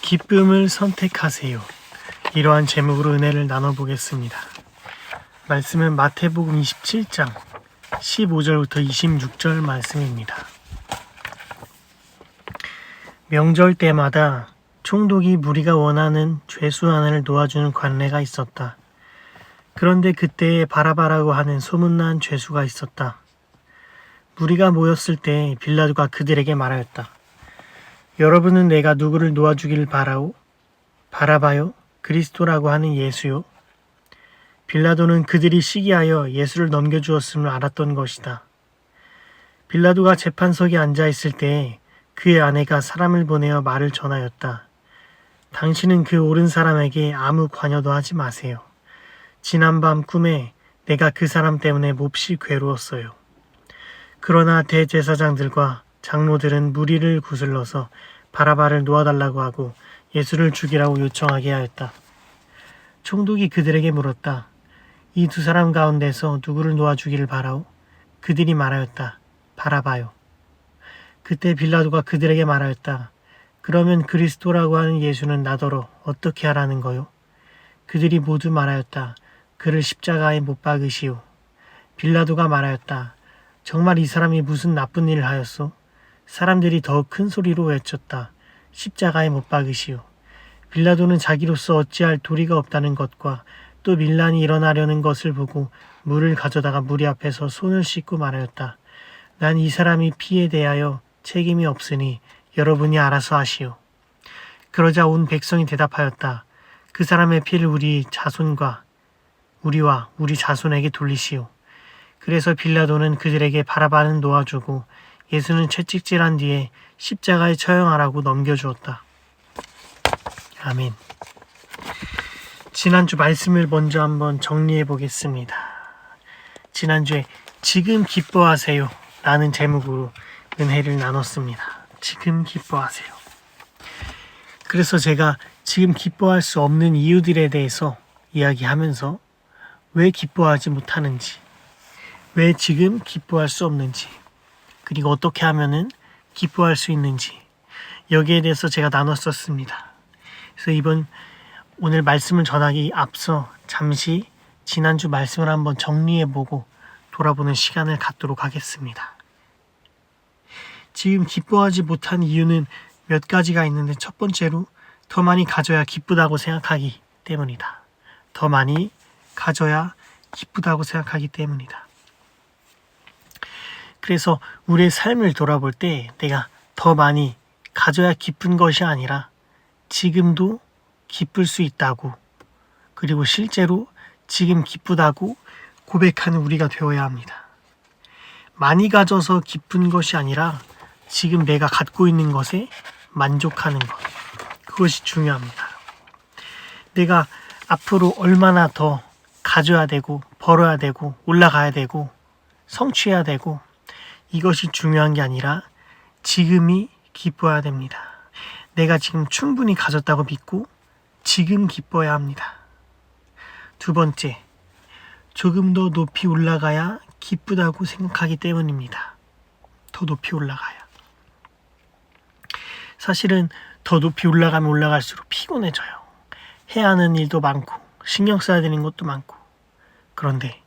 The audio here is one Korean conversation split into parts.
기쁨을 선택하세요. 이러한 제목으로 은혜를 나눠보겠습니다. 말씀은 마태복음 27장 15절부터 26절 말씀입니다. 명절 때마다 총독이 무리가 원하는 죄수안을 놓아주는 관례가 있었다. 그런데 그때에 바라바라고 하는 소문난 죄수가 있었다. 무리가 모였을 때 빌라도가 그들에게 말하였다. 여러분은 내가 누구를 놓아주길 바라오? 바라바요? 그리스도라고 하는 예수요? 빌라도는 그들이 시기하여 예수를 넘겨주었음을 알았던 것이다. 빌라도가 재판석에 앉아있을 때 그의 아내가 사람을 보내어 말을 전하였다. 당신은 그 옳은 사람에게 아무 관여도 하지 마세요. 지난밤 꿈에 내가 그 사람 때문에 몹시 괴로웠어요. 그러나 대제사장들과 장로들은 무리를 구슬러서 바라바를 놓아달라고 하고 예수를 죽이라고 요청하게 하였다. 총독이 그들에게 물었다. 이 두 사람 가운데서 누구를 놓아주기를 바라오? 그들이 말하였다. 바라바요. 그때 빌라도가 그들에게 말하였다. 그러면 그리스도라고 하는 예수는 나더러 어떻게 하라는 거요? 그들이 모두 말하였다. 그를 십자가에 못 박으시오. 빌라도가 말하였다. 정말 이 사람이 무슨 나쁜 일을 하였소? 사람들이 더욱 큰 소리로 외쳤다. 십자가에 못 박으시오. 빌라도는 자기로서 어찌할 도리가 없다는 것과 또 밀란이 일어나려는 것을 보고 물을 가져다가 무리 앞에서 손을 씻고 말하였다. 난 이 사람이 피에 대하여 책임이 없으니 여러분이 알아서 하시오. 그러자 온 백성이 대답하였다. 그 사람의 피를 우리와 우리 자손에게 돌리시오. 그래서 빌라도는 그들에게 바라바는 놓아주고 예수는 채찍질한 뒤에 십자가에 처형하라고 넘겨주었다. 아멘. 지난주 말씀을 먼저 한번 정리해 보겠습니다. 지난주에 지금 기뻐하세요 라는 제목으로 은혜를 나눴습니다. 지금 기뻐하세요. 그래서 제가 지금 기뻐할 수 없는 이유들에 대해서 이야기하면서 왜 기뻐하지 못하는지, 왜 지금 기뻐할 수 없는지, 그리고 어떻게 하면은 기뻐할 수 있는지 여기에 대해서 제가 나눴었습니다. 그래서 오늘 말씀을 전하기 앞서 잠시 지난주 말씀을 한번 정리해보고 돌아보는 시간을 갖도록 하겠습니다. 지금 기뻐하지 못한 이유는 몇 가지가 있는데 첫 번째로 더 많이 가져야 기쁘다고 생각하기 때문이다. 더 많이 가져야 기쁘다고 생각하기 때문이다. 그래서 우리의 삶을 돌아볼 때 내가 더 많이 가져야 기쁜 것이 아니라 지금도 기쁠 수 있다고, 그리고 실제로 지금 기쁘다고 고백하는 우리가 되어야 합니다. 많이 가져서 기쁜 것이 아니라 지금 내가 갖고 있는 것에 만족하는 것, 그것이 중요합니다. 내가 앞으로 얼마나 더 가져야 되고 벌어야 되고 올라가야 되고 성취해야 되고 이것이 중요한 게 아니라 지금이 기뻐야 됩니다. 내가 지금 충분히 가졌다고 믿고 지금 기뻐야 합니다. 두 번째, 조금 더 높이 올라가야 기쁘다고 생각하기 때문입니다. 더 높이 올라가야. 사실은 더 높이 올라가면 올라갈수록 피곤해져요. 해야 하는 일도 많고 신경 써야 되는 것도 많고. 그런데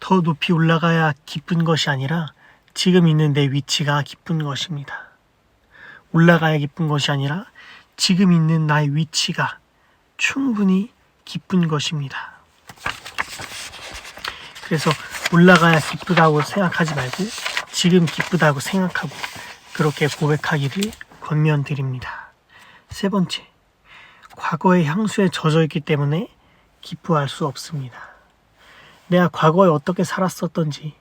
더 높이 올라가야 기쁜 것이 아니라 지금 있는 내 위치가 기쁜 것입니다. 올라가야 기쁜 것이 아니라 지금 있는 나의 위치가 충분히 기쁜 것입니다. 그래서 올라가야 기쁘다고 생각하지 말고 지금 기쁘다고 생각하고 그렇게 고백하기를 권면드립니다. 세 번째, 과거의 향수에 젖어 있기 때문에 기뻐할 수 없습니다. 내가 과거에 어떻게 살았었던지,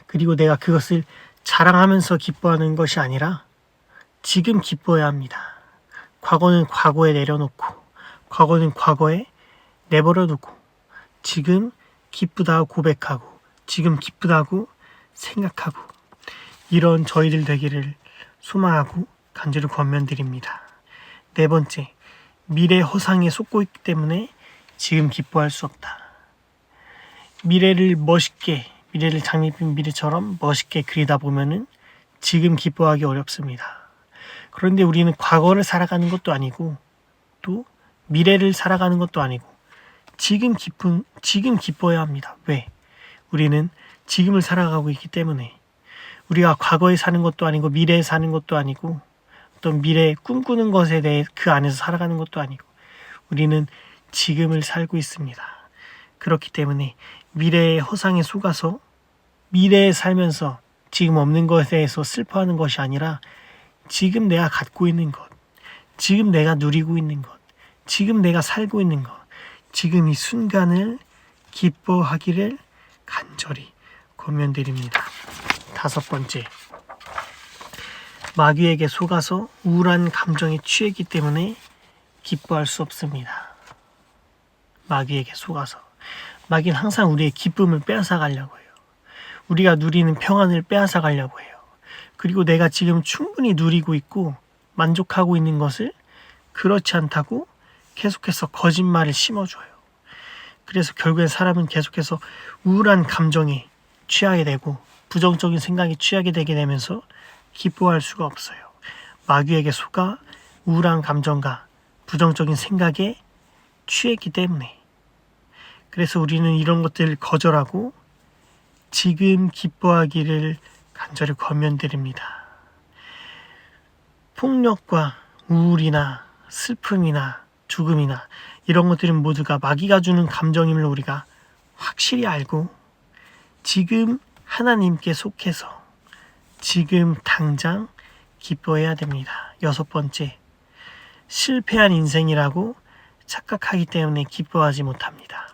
그리고 내가 그것을 자랑하면서 기뻐하는 것이 아니라 지금 기뻐해야 합니다. 과거는 과거에 내려놓고, 과거는 과거에 내버려두고, 지금 기쁘다고 고백하고, 지금 기쁘다고 생각하고, 이런 저희들 되기를 소망하고 간절히 권면드립니다. 네 번째, 미래 허상에 속고 있기 때문에 지금 기뻐할 수 없다. 미래를 장밋빛 미래처럼 멋있게 그리다 보면은 지금 기뻐하기 어렵습니다. 그런데 우리는 과거를 살아가는 것도 아니고 또 미래를 살아가는 것도 아니고 지금 기뻐야 합니다. 왜? 우리는 지금을 살아가고 있기 때문에. 우리가 과거에 사는 것도 아니고 미래에 사는 것도 아니고 어떤 미래에 꿈꾸는 것에 대해 그 안에서 살아가는 것도 아니고 우리는 지금을 살고 있습니다. 그렇기 때문에 미래의 허상에 속아서 미래에 살면서 지금 없는 것에 대해서 슬퍼하는 것이 아니라 지금 내가 갖고 있는 것, 지금 내가 누리고 있는 것, 지금 내가 살고 있는 것, 지금 이 순간을 기뻐하기를 간절히 권면드립니다. 5번째, 마귀에게 속아서 우울한 감정에 취했기 때문에 기뻐할 수 없습니다. 마귀에게 속아서. 마귀는 항상 우리의 기쁨을 빼앗아 가려고 해요. 우리가 누리는 평안을 빼앗아 가려고 해요. 그리고 내가 지금 충분히 누리고 있고 만족하고 있는 것을 그렇지 않다고 계속해서 거짓말을 심어줘요. 그래서 결국엔 사람은 계속해서 우울한 감정에 취하게 되고 부정적인 생각에 취하게 되게 되면서 기뻐할 수가 없어요. 마귀에게 속아 우울한 감정과 부정적인 생각에 취했기 때문에. 그래서 우리는 이런 것들을 거절하고 지금 기뻐하기를 간절히 권면드립니다. 폭력과 우울이나 슬픔이나 죽음이나 이런 것들은 모두가 마귀가 주는 감정임을 우리가 확실히 알고 지금 하나님께 속해서 지금 당장 기뻐해야 됩니다. 6번째, 실패한 인생이라고 착각하기 때문에 기뻐하지 못합니다.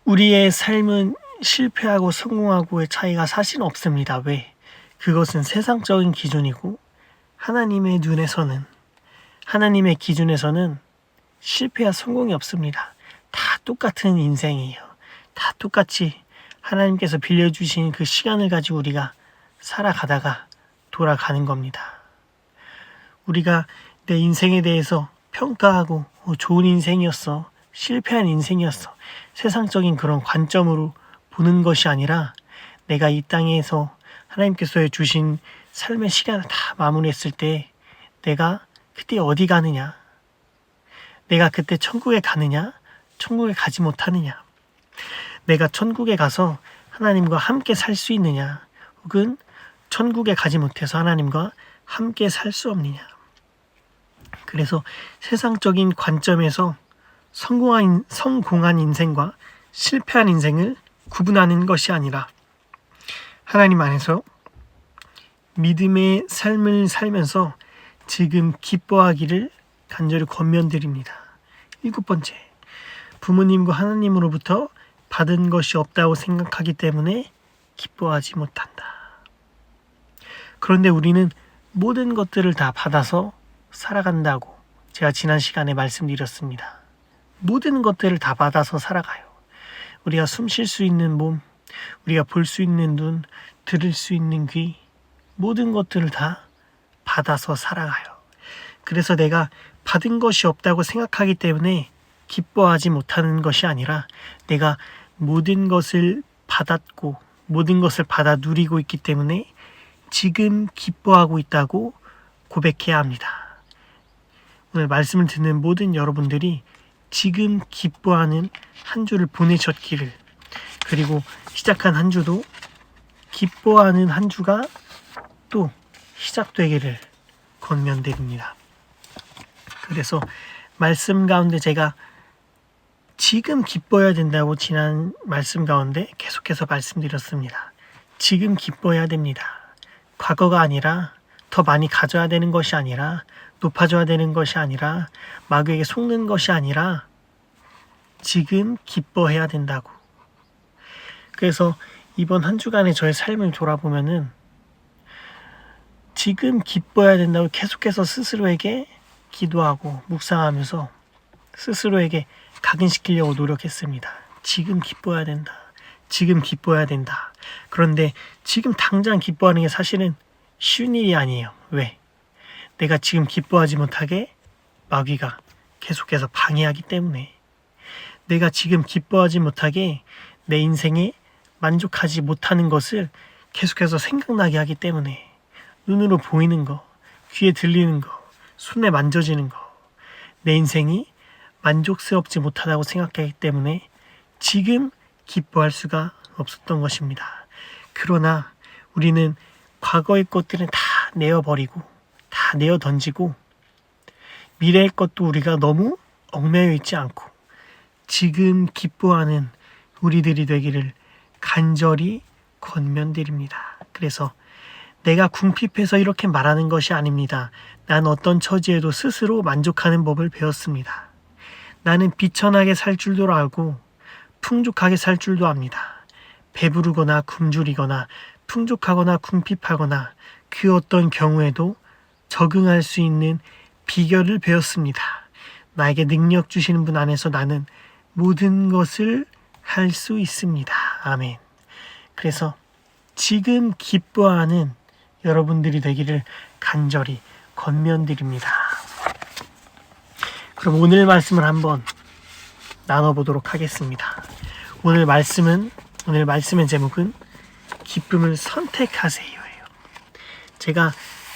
우리의 삶은 실패하고 성공하고의 차이가 사실 없습니다. 왜? 그것은 세상적인 기준이고 하나님의 눈에서는, 하나님의 기준에서는 실패와 성공이 없습니다. 다 똑같은 인생이에요. 다 똑같이 하나님께서 빌려주신 그 시간을 가지고 우리가 살아가다가 돌아가는 겁니다. 우리가 내 인생에 대해서 평가하고 좋은 인생이었어, 실패한 인생이었어, 세상적인 그런 관점으로 보는 것이 아니라 내가 이 땅에서 하나님께서 주신 삶의 시간을 다 마무리했을 때 내가 그때 어디 가느냐, 내가 그때 천국에 가느냐, 천국에 가지 못하느냐, 내가 천국에 가서 하나님과 함께 살 수 있느냐, 혹은 천국에 가지 못해서 하나님과 함께 살 수 없느냐. 그래서 세상적인 관점에서 성공한 인생과 실패한 인생을 구분하는 것이 아니라 하나님 안에서 믿음의 삶을 살면서 지금 기뻐하기를 간절히 권면드립니다. 7번째, 부모님과 하나님으로부터 받은 것이 없다고 생각하기 때문에 기뻐하지 못한다. 그런데 우리는 모든 것들을 다 받아서 살아간다고 제가 지난 시간에 말씀드렸습니다. 모든 것들을 다 받아서 살아가요. 우리가 숨 쉴 수 있는 몸, 우리가 볼 수 있는 눈, 들을 수 있는 귀, 모든 것들을 다 받아서 살아가요. 그래서 내가 받은 것이 없다고 생각하기 때문에 기뻐하지 못하는 것이 아니라 내가 모든 것을 받았고 모든 것을 받아 누리고 있기 때문에 지금 기뻐하고 있다고 고백해야 합니다. 오늘 말씀을 듣는 모든 여러분들이 지금 기뻐하는 한 주를 보내셨기를, 그리고 시작한 한 주도 기뻐하는 한 주가 또 시작되기를 권면드립니다. 그래서 말씀 가운데 제가 지금 기뻐해야 된다고 지난 말씀 가운데 계속해서 말씀드렸습니다. 지금 기뻐해야 됩니다. 과거가 아니라, 더 많이 가져야 되는 것이 아니라, 높아져야 되는 것이 아니라, 마귀에게 속는 것이 아니라 지금 기뻐해야 된다고. 그래서 이번 한 주간의 저의 삶을 돌아보면은 지금 기뻐해야 된다고 계속해서 스스로에게 기도하고 묵상하면서 스스로에게 각인시키려고 노력했습니다. 지금 기뻐해야 된다. 지금 기뻐해야 된다. 그런데 지금 당장 기뻐하는 게 사실은 쉬운 일이 아니에요. 왜? 내가 지금 기뻐하지 못하게 마귀가 계속해서 방해하기 때문에, 내가 지금 기뻐하지 못하게 내 인생에 만족하지 못하는 것을 계속해서 생각나게 하기 때문에, 눈으로 보이는 거, 귀에 들리는 거, 손에 만져지는 거, 내 인생이 만족스럽지 못하다고 생각하기 때문에 지금 기뻐할 수가 없었던 것입니다. 그러나 우리는 과거의 것들은 다 내어버리고 다 내어 던지고 미래의 것도 우리가 너무 얽매여 있지 않고 지금 기뻐하는 우리들이 되기를 간절히 권면드립니다. 그래서 내가 궁핍해서 이렇게 말하는 것이 아닙니다. 난 어떤 처지에도 스스로 만족하는 법을 배웠습니다. 나는 비천하게 살 줄도 알고 풍족하게 살 줄도 압니다. 배부르거나 굶주리거나 풍족하거나 궁핍하거나 그 어떤 경우에도 적응할 수 있는 비결을 배웠습니다. 나에게 능력 주시는 분 안에서 나는 모든 것을 할 수 있습니다. 아멘. 그래서 지금 기뻐하는 여러분들이 되기를 간절히 권면드립니다. 그럼 오늘 말씀을 한번 나눠보도록 하겠습니다. 오늘 말씀의 제목은 기쁨을 선택하세요예요. 제가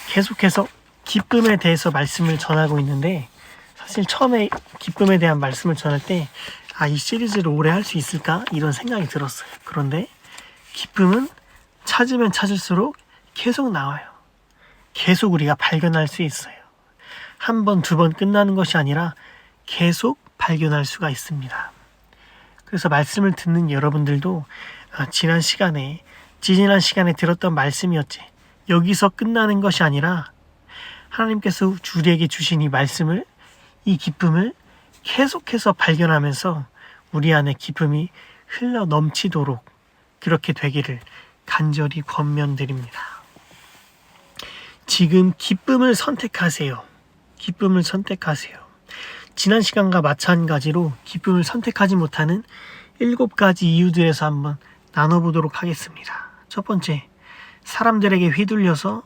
계속해서 기쁨에 대해서 말씀을 전하고 있는데 사실 처음에 기쁨에 대한 말씀을 전할 때 이 시리즈를 오래 할 수 있을까? 이런 생각이 들었어요. 그런데 기쁨은 찾으면 찾을수록 계속 나와요. 계속 우리가 발견할 수 있어요. 한 번, 두 번 끝나는 것이 아니라 계속 발견할 수가 있습니다. 그래서 말씀을 듣는 여러분들도 지난 시간에 들었던 말씀이었지. 여기서 끝나는 것이 아니라 하나님께서 우리에게 주신 이 말씀을, 이 기쁨을 계속해서 발견하면서 우리 안에 기쁨이 흘러 넘치도록 그렇게 되기를 간절히 권면드립니다. 지금 기쁨을 선택하세요. 기쁨을 선택하세요. 지난 시간과 마찬가지로 기쁨을 선택하지 못하는 7가지 이유들에서 한번 나눠보도록 하겠습니다. 첫 번째, 사람들에게 휘둘려서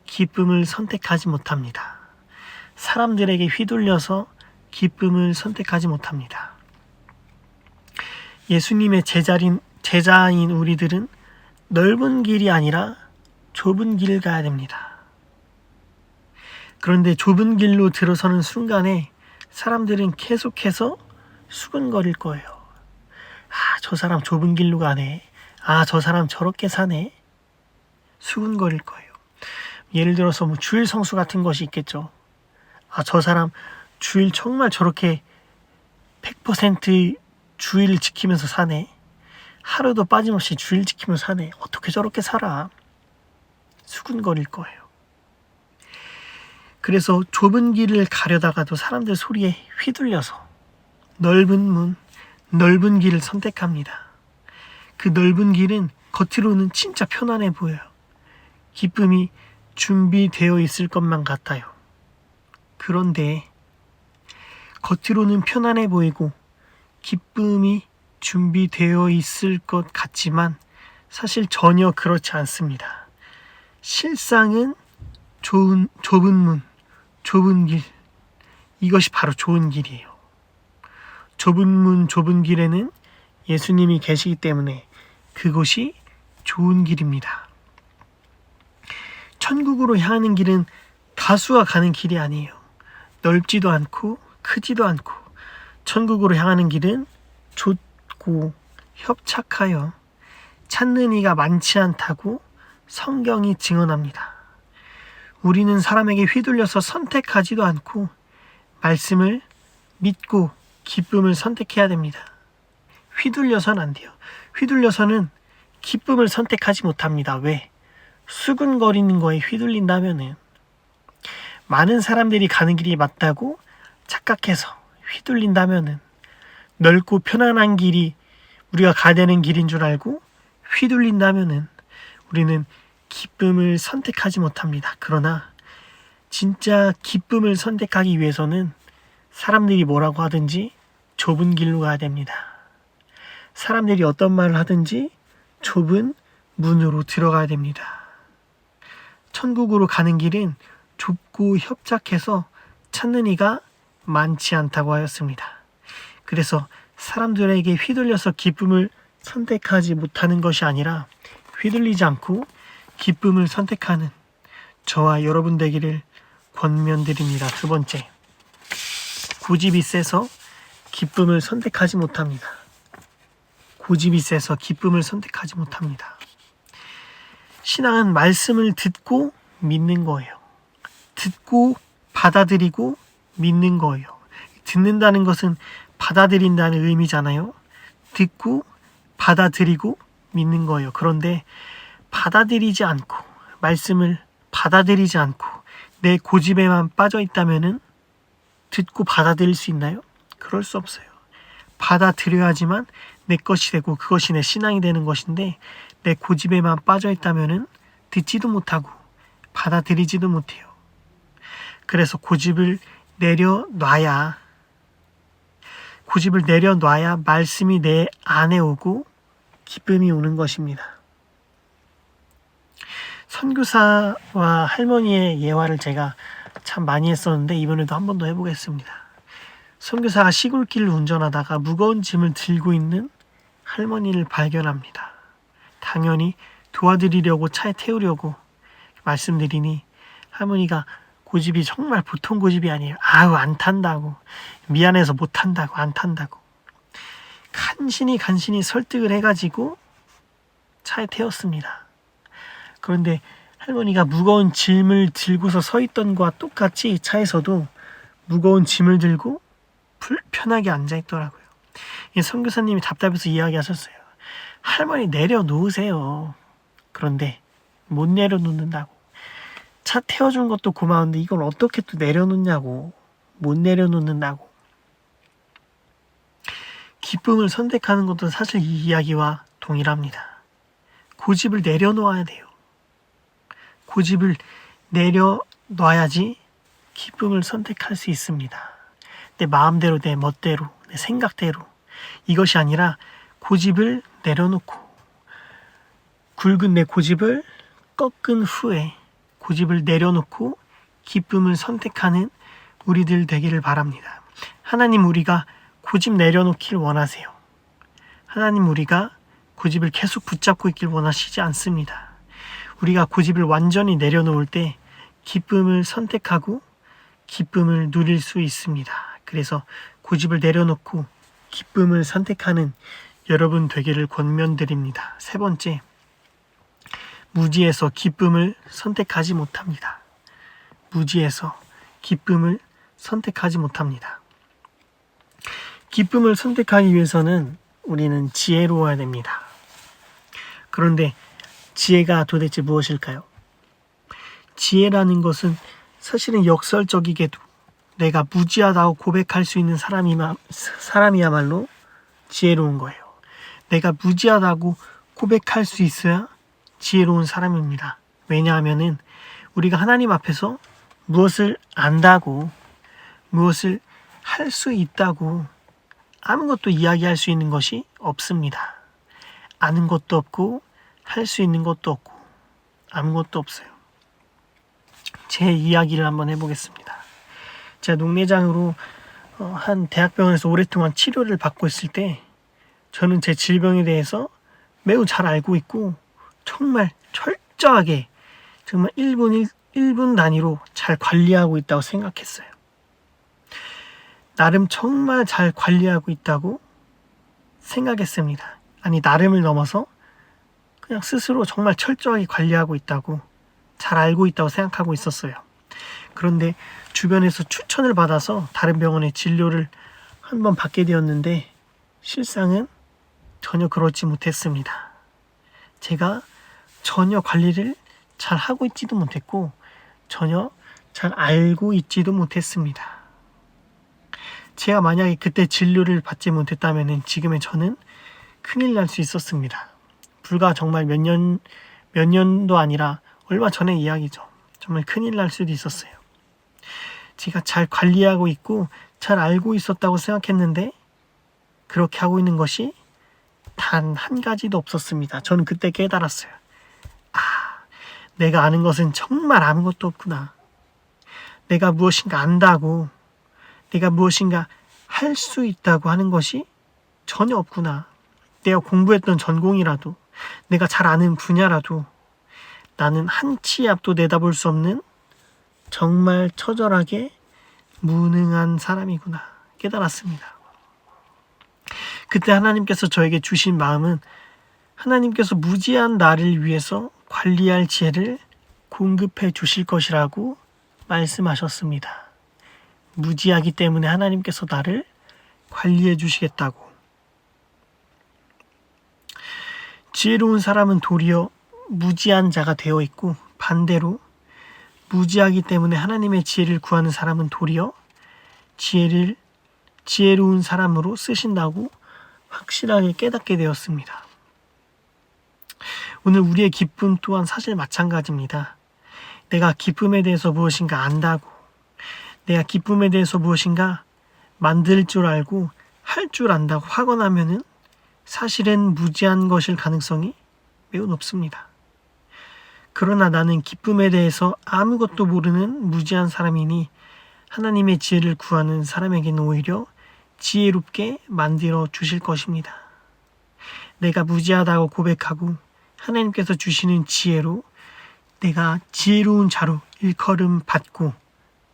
기쁨을 선택하지 못합니다. 사람들에게 휘둘려서 기쁨을 선택하지 못합니다. 예수님의 제자인 우리들은 넓은 길이 아니라 좁은 길을 가야 됩니다. 그런데 좁은 길로 들어서는 순간에 사람들은 계속해서 수근거릴 거예요. 저 사람 좁은 길로 가네. 저 사람 저렇게 사네. 수근거릴 거예요. 예를 들어서 주일 성수 같은 것이 있겠죠. 저 사람 주일 정말 저렇게 100% 주일을 지키면서 사네. 하루도 빠짐없이 주일 지키면서 사네. 어떻게 저렇게 살아? 수근거릴 거예요. 그래서 좁은 길을 가려다가도 사람들 소리에 휘둘려서 넓은 길을 선택합니다. 그 넓은 길은 겉으로는 진짜 편안해 보여요. 기쁨이 준비되어 있을 것만 같아요. 그런데 겉으로는 편안해 보이고 기쁨이 준비되어 있을 것 같지만 사실 전혀 그렇지 않습니다. 실상은 좁은 길, 이것이 바로 좋은 길이에요. 좁은 길에는 예수님이 계시기 때문에 그것이 좋은 길입니다. 천국으로 향하는 길은 다수가 가는 길이 아니에요. 넓지도 않고 크지도 않고 천국으로 향하는 길은 좁고 협착하여 찾는 이가 많지 않다고 성경이 증언합니다. 우리는 사람에게 휘둘려서 선택하지도 않고 말씀을 믿고 기쁨을 선택해야 됩니다. 휘둘려서는 안 돼요. 휘둘려서는 기쁨을 선택하지 못합니다. 왜? 수근거리는 거에 휘둘린다면은 많은 사람들이 가는 길이 맞다고 착각해서 휘둘린다면은 넓고 편안한 길이 우리가 가야 되는 길인 줄 알고 휘둘린다면은 우리는 기쁨을 선택하지 못합니다. 그러나 진짜 기쁨을 선택하기 위해서는 사람들이 뭐라고 하든지 좁은 길로 가야 됩니다. 사람들이 어떤 말을 하든지 좁은 문으로 들어가야 됩니다. 천국으로 가는 길은 좁고 협착해서 찾는 이가 많지 않다고 하였습니다. 그래서 사람들에게 휘둘려서 기쁨을 선택하지 못하는 것이 아니라 휘둘리지 않고 기쁨을 선택하는 저와 여러분 되기를 권면드립니다. 두 번째, 고집이 세서 기쁨을 선택하지 못합니다. 고집이 세서 기쁨을 선택하지 못합니다. 신앙은 말씀을 듣고 믿는 거예요. 듣고 받아들이고 믿는 거예요. 듣는다는 것은 받아들인다는 의미잖아요. 듣고 받아들이고 믿는 거예요. 그런데 받아들이지 않고, 말씀을 받아들이지 않고 내 고집에만 빠져 있다면은 듣고 받아들일 수 있나요? 그럴 수 없어요. 받아들여야지만 내 것이 되고 그것이 내 신앙이 되는 것인데, 내 고집에만 빠져 있다면은 듣지도 못하고 받아들이지도 못해요. 그래서 고집을 내려놔야 말씀이 내 안에 오고 기쁨이 오는 것입니다. 선교사와 할머니의 예화를 제가 참 많이 했었는데 이번에도 한 번 더 해보겠습니다. 선교사가 시골길을 운전하다가 무거운 짐을 들고 있는 할머니를 발견합니다. 당연히 도와드리려고 차에 태우려고 말씀드리니 할머니가 고집이 정말 보통 고집이 아니에요. 아우, 안 탄다고, 미안해서 못 탄다고, 안 탄다고 간신히 설득을 해가지고 차에 태웠습니다. 그런데 할머니가 무거운 짐을 들고서 서 있던 것과 똑같이 차에서도 무거운 짐을 들고 불편하게 앉아 있더라고요. 선교사님이 답답해서 이야기하셨어요. 할머니 내려놓으세요. 그런데 못 내려놓는다고. 차 태워준 것도 고마운데 이걸 어떻게 또 내려놓냐고. 못 내려놓는다고. 기쁨을 선택하는 것도 사실 이 이야기와 동일합니다. 고집을 내려놓아야 돼요. 고집을 내려놔야지 기쁨을 선택할 수 있습니다. 내 마음대로, 내 멋대로, 내 생각대로. 이것이 아니라 고집을 내려놓고 굵은 내 고집을 꺾은 후에 고집을 내려놓고 기쁨을 선택하는 우리들 되기를 바랍니다. 하나님, 우리가 고집 내려놓길 원하세요. 하나님, 우리가 고집을 계속 붙잡고 있길 원하시지 않습니다. 우리가 고집을 완전히 내려놓을 때 기쁨을 선택하고 기쁨을 누릴 수 있습니다. 그래서 고집을 내려놓고 기쁨을 선택하는 여러분 되기를 권면드립니다. 세 번째, 무지에서 기쁨을 선택하지 못합니다. 무지에서 기쁨을 선택하지 못합니다. 기쁨을 선택하기 위해서는 우리는 지혜로워야 됩니다. 그런데 지혜가 도대체 무엇일까요? 지혜라는 것은 사실은 역설적이게도 내가 무지하다고 고백할 수 있는 사람이야말로 지혜로운 거예요. 내가 무지하다고 고백할 수 있어야 지혜로운 사람입니다. 왜냐하면은 우리가 하나님 앞에서 무엇을 안다고, 무엇을 할 수 있다고 아무것도 이야기할 수 있는 것이 없습니다. 아는 것도 없고 할 수 있는 것도 없고 아무것도 없어요. 제 이야기를 한번 해보겠습니다. 제가 녹내장으로 한 대학병원에서 오랫동안 치료를 받고 있을 때 저는 제 질병에 대해서 매우 잘 알고 있고 정말 철저하게 정말 1분 단위로 잘 관리하고 있다고 생각했어요. 나름 정말 잘 관리하고 있다고 생각했습니다. 아니, 나름을 넘어서 그냥 스스로 정말 철저하게 관리하고 있다고, 잘 알고 있다고 생각하고 있었어요. 그런데 주변에서 추천을 받아서 다른 병원에 진료를 한번 받게 되었는데 실상은 전혀 그렇지 못했습니다. 제가 전혀 관리를 잘 하고 있지도 못했고 전혀 잘 알고 있지도 못했습니다. 제가 만약에 그때 진료를 받지 못했다면 지금의 저는 큰일 날 수 있었습니다. 불과 정말 몇 년도 아니라 얼마 전의 이야기죠. 정말 큰일 날 수도 있었어요. 제가 잘 관리하고 있고 잘 알고 있었다고 생각했는데 그렇게 하고 있는 것이 단 한 가지도 없었습니다. 저는 그때 깨달았어요. 내가 아는 것은 정말 아무것도 없구나. 내가 무엇인가 안다고, 내가 무엇인가 할 수 있다고 하는 것이 전혀 없구나. 내가 공부했던 전공이라도, 내가 잘 아는 분야라도 나는 한 치 앞도 내다볼 수 없는 정말 처절하게 무능한 사람이구나 깨달았습니다. 그때 하나님께서 저에게 주신 마음은 하나님께서 무지한 나를 위해서 관리할 지혜를 공급해 주실 것이라고 말씀하셨습니다. 무지하기 때문에 하나님께서 나를 관리해 주시겠다고. 지혜로운 사람은 도리어 무지한 자가 되어 있고, 반대로 무지하기 때문에 하나님의 지혜를 구하는 사람은 도리어 지혜로운 사람으로 쓰신다고 확실하게 깨닫게 되었습니다. 오늘 우리의 기쁨 또한 사실 마찬가지입니다. 내가 기쁨에 대해서 무엇인가 안다고, 내가 기쁨에 대해서 무엇인가 만들 줄 알고 할 줄 안다고 하고 나면은 사실은 무지한 것일 가능성이 매우 높습니다. 그러나 나는 기쁨에 대해서 아무것도 모르는 무지한 사람이니 하나님의 지혜를 구하는 사람에게는 오히려 지혜롭게 만들어 주실 것입니다. 내가 무지하다고 고백하고 하나님께서 주시는 지혜로 내가 지혜로운 자로 일컬음 받고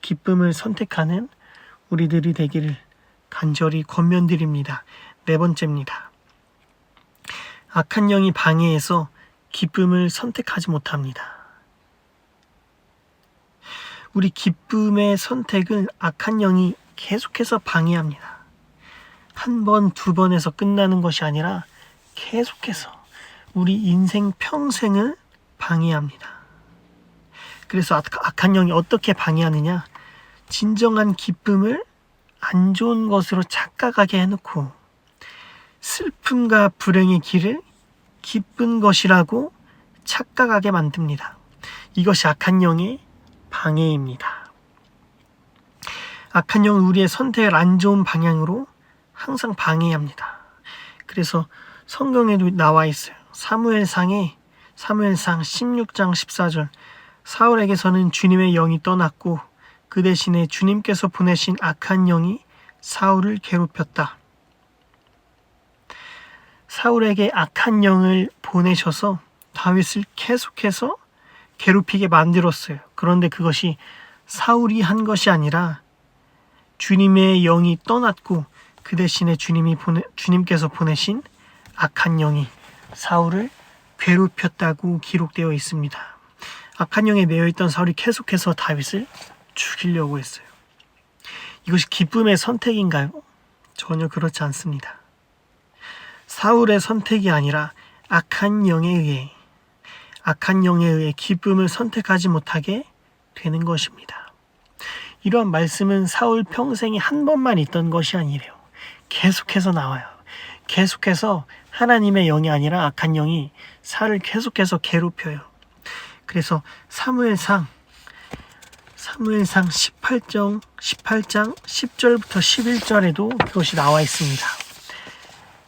기쁨을 선택하는 우리들이 되기를 간절히 권면드립니다. 네 번째입니다. 악한 영이 방해해서 기쁨을 선택하지 못합니다. 우리 기쁨의 선택을 악한 영이 계속해서 방해합니다. 한 번, 두 번에서 끝나는 것이 아니라 계속해서 우리 인생 평생을 방해합니다. 그래서 악한 영이 어떻게 방해하느냐? 진정한 기쁨을 안 좋은 것으로 착각하게 해놓고 슬픔과 불행의 길을 기쁜 것이라고 착각하게 만듭니다. 이것이 악한 영의 방해입니다. 악한 영은 우리의 선택을 안 좋은 방향으로 항상 방해합니다. 그래서 성경에도 나와 있어요. 사무엘상 16장 14절 사울에게서는 주님의 영이 떠났고 그 대신에 주님께서 보내신 악한 영이 사울을 괴롭혔다. 사울에게 악한 영을 보내셔서 다윗을 계속해서 괴롭히게 만들었어요. 그런데 그것이 사울이 한 것이 아니라 주님의 영이 떠났고 그 대신에 주님께서 보내신 악한 영이 사울을 괴롭혔다고 기록되어 있습니다. 악한 영에 매여있던 사울이 계속해서 다윗을 죽이려고 했어요. 이것이 기쁨의 선택인가요? 전혀 그렇지 않습니다. 사울의 선택이 아니라 악한 영에 의해 기쁨을 선택하지 못하게 되는 것입니다. 이러한 말씀은 사울 평생에 한 번만 있던 것이 아니래요. 계속해서 나와요. 계속해서 하나님의 영이 아니라 악한 영이 사울을 계속해서 괴롭혀요. 그래서 사무엘상 18장 10절부터 11절에도 그것이 나와 있습니다.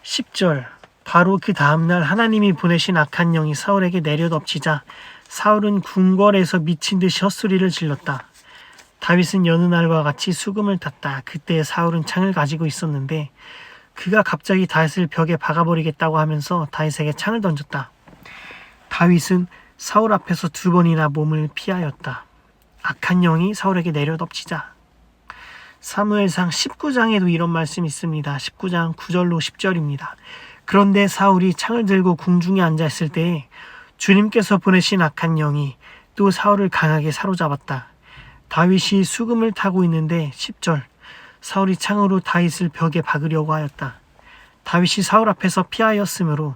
10절 바로 그 다음날 하나님이 보내신 악한 영이 사울에게 내려덮치자 사울은 궁궐에서 미친 듯이 헛소리를 질렀다. 다윗은 여느 날과 같이 수금을 탔다. 그때 사울은 창을 가지고 있었는데 그가 갑자기 다윗을 벽에 박아버리겠다고 하면서 다윗에게 창을 던졌다. 다윗은 사울 앞에서 2번이나 몸을 피하였다. 악한 영이 사울에게 내려덮치자. 사무엘상 19장에도 이런 말씀이 있습니다. 19장 9절로 10절입니다. 그런데 사울이 창을 들고 궁중에 앉아있을 때에 주님께서 보내신 악한 영이 또 사울을 강하게 사로잡았다. 다윗이 수금을 타고 있는데 10절 사울이 창으로 다윗을 벽에 박으려고 하였다. 다윗이 사울 앞에서 피하였으므로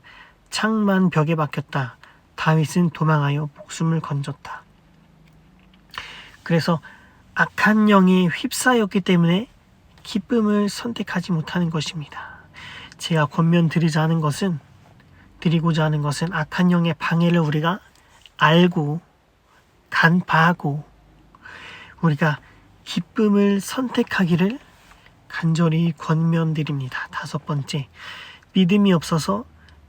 창만 벽에 박혔다. 다윗은 도망하여 목숨을 건졌다. 그래서 악한 영에 휩싸였기 때문에 기쁨을 선택하지 못하는 것입니다. 제가 드리고자 하는 것은 악한 영의 방해를 우리가 알고 간파하고 우리가 기쁨을 선택하기를 간절히 권면드립니다. 5번째, 믿음이 없어서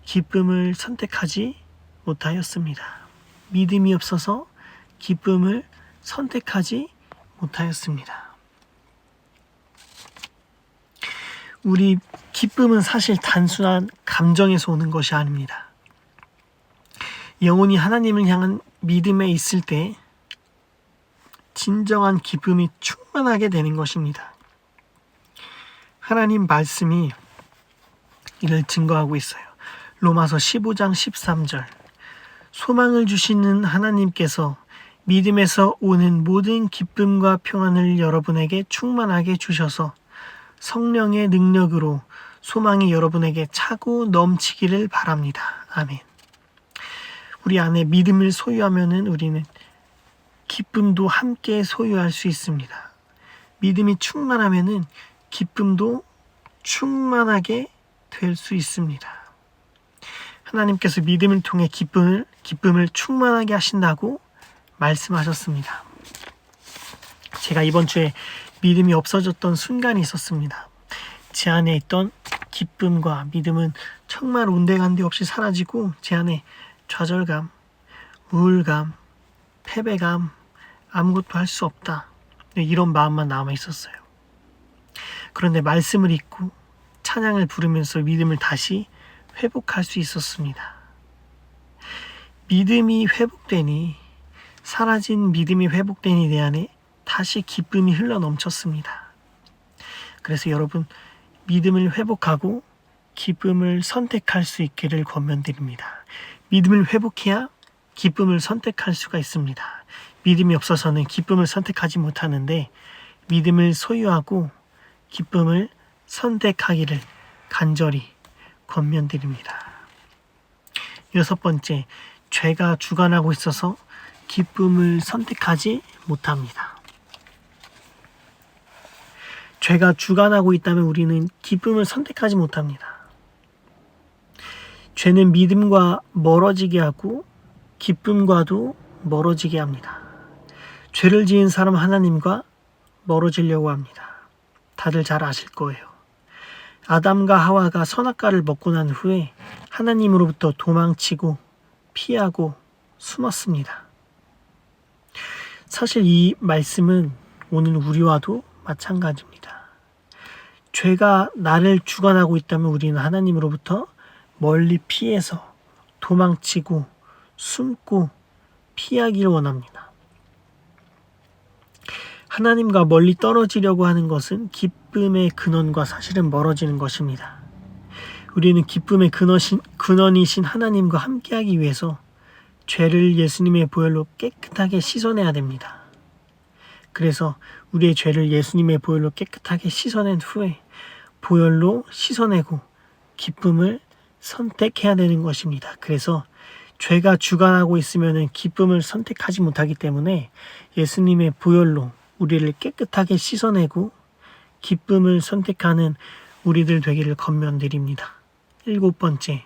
기쁨을 선택하지 못하였습니다. 믿음이 없어서 기쁨을 선택하지 못하였습니다. 우리 기쁨은 사실 단순한 감정에서 오는 것이 아닙니다. 영혼이 하나님을 향한 믿음에 있을 때 진정한 기쁨이 충만하게 되는 것입니다. 하나님 말씀이 이를 증거하고 있어요. 로마서 15장 13절. 소망을 주시는 하나님께서 믿음에서 오는 모든 기쁨과 평안을 여러분에게 충만하게 주셔서 성령의 능력으로 소망이 여러분에게 차고 넘치기를 바랍니다. 아멘. 우리 안에 믿음을 소유하면은 우리는 기쁨도 함께 소유할 수 있습니다. 믿음이 충만하면은 기쁨도 충만하게 될 수 있습니다. 하나님께서 믿음을 통해 기쁨을 충만하게 하신다고 말씀하셨습니다. 제가 이번 주에 믿음이 없어졌던 순간이 있었습니다. 제 안에 있던 기쁨과 믿음은 정말 온데간데 없이 사라지고 제 안에 좌절감, 우울감, 패배감, 아무것도 할 수 없다. 이런 마음만 남아 있었어요. 그런데 말씀을 읽고 찬양을 부르면서 믿음을 다시 회복할 수 있었습니다. 믿음이 회복되니, 사라진 믿음이 회복되니 내 안에 다시 기쁨이 흘러 넘쳤습니다. 그래서 여러분, 믿음을 회복하고 기쁨을 선택할 수 있기를 권면드립니다. 믿음을 회복해야 기쁨을 선택할 수가 있습니다. 믿음이 없어서는 기쁨을 선택하지 못하는데 믿음을 소유하고 기쁨을 선택하기를 간절히 권면드립니다. 6번째, 죄가 주관하고 있어서 기쁨을 선택하지 못합니다. 죄가 주관하고 있다면 우리는 기쁨을 선택하지 못합니다. 죄는 믿음과 멀어지게 하고 기쁨과도 멀어지게 합니다. 죄를 지은 사람 하나님과 멀어지려고 합니다. 다들 잘 아실 거예요. 아담과 하와가 선악과를 먹고 난 후에 하나님으로부터 도망치고 피하고 숨었습니다. 사실 이 말씀은 오늘 우리와도 마찬가지입니다. 죄가 나를 주관하고 있다면 우리는 하나님으로부터 멀리 피해서 도망치고 숨고 피하기를 원합니다. 하나님과 멀리 떨어지려고 하는 것은 기쁨의 근원과 사실은 멀어지는 것입니다. 우리는 기쁨의 근원이신 하나님과 함께하기 위해서 죄를 예수님의 보혈로 깨끗하게 씻어내야 됩니다. 그래서 우리의 죄를 예수님의 보혈로 깨끗하게 씻어낸 후에 보혈로 씻어내고 기쁨을 선택해야 되는 것입니다. 그래서 죄가 주관하고 있으면 기쁨을 선택하지 못하기 때문에 예수님의 보혈로 우리를 깨끗하게 씻어내고 기쁨을 선택하는 우리들 되기를 권면드립니다. 7번째,